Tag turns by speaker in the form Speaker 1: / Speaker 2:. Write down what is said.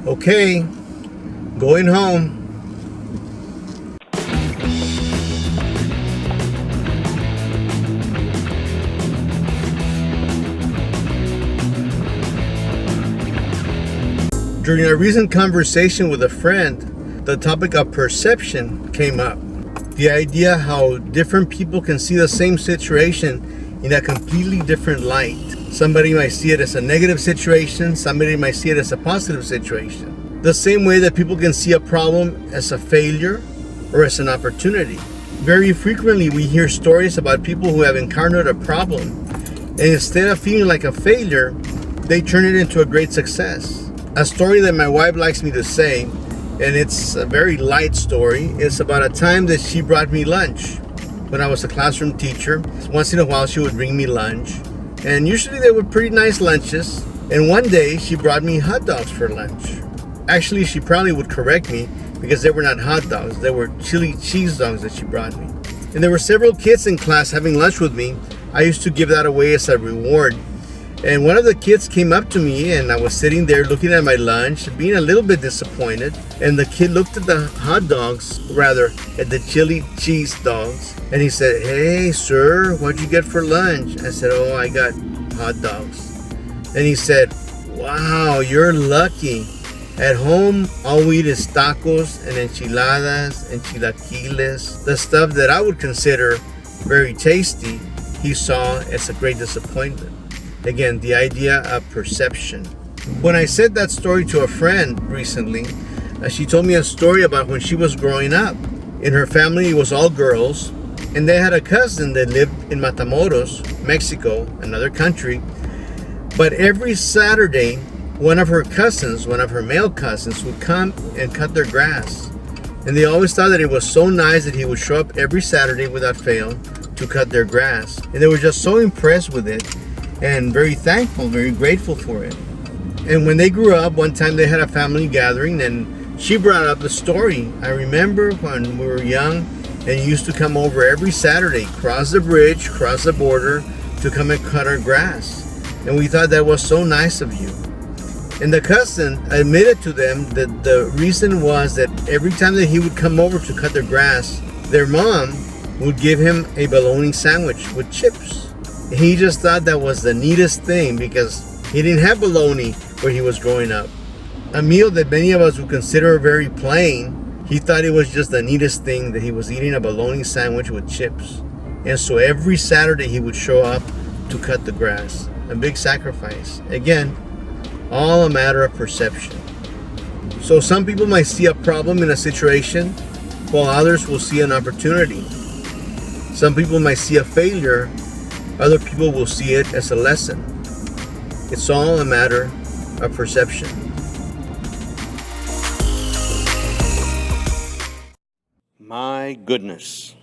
Speaker 1: Okay, going home. During a recent conversation with a friend, the topic of perception came up. The idea how different people can see the same situation in a completely different light. Somebody might see it as a negative situation, somebody might see it as a positive situation. The same way that people can see a problem as a failure or as an opportunity. Very frequently we hear stories about people who have encountered a problem, and instead of feeling like a failure, they turn it into a great success. A story that my wife likes me to say, and it's a very light story, is about a time that she brought me lunch. When I was a classroom teacher, once in a while she would bring me lunch, and usually they were pretty nice lunches. And one day she brought me hot dogs for lunch. Actually, she probably would correct me because they were not hot dogs, they were chili cheese dogs that she brought me. And there were several kids in class having lunch with me. I used to give that away as a reward. And one of the kids came up to me, and I was sitting there looking at my lunch, being a little bit disappointed. And the kid looked at the hot dogs, rather at the chili cheese dogs, and he said, "Hey, sir, what'd you get for lunch?" I said, "Oh, I got hot dogs." And he said, "Wow, you're lucky. At home, all we eat is tacos and enchiladas and chilaquiles, the stuff that I would consider very tasty." He saw as a great disappointment. Again, the idea of perception. When I said that story to a friend recently, she told me a story about when she was growing up. In her family, it was all girls, and they had a cousin that lived in Matamoros, Mexico, another country. But every Saturday, one of her cousins, one of her male cousins, would come and cut their grass. And they always thought that it was so nice that he would show up every Saturday without fail to cut their grass. And they were just so impressed with it, and very thankful, very grateful for it. And when they grew up, one time they had a family gathering, and she brought up the story. I remember when we were young, and you used to come over every Saturday, cross the bridge, cross the border, to come and cut our grass. And we thought that was so nice of you. And the cousin admitted to them that the reason was that every time that he would come over to cut their grass, their mom would give him a bologna sandwich with chips. He just thought that was the neatest thing because he didn't have bologna where he was growing up. A meal that many of us would consider very plain, he thought it was just the neatest thing that he was eating a bologna sandwich with chips. And so every Saturday he would show up to cut the grass. A big sacrifice. Again, all a matter of perception. So some people might see a problem in a situation, while others will see an opportunity. Some people might see a failure, other people will see it as a lesson. It's all a matter of perception. My goodness.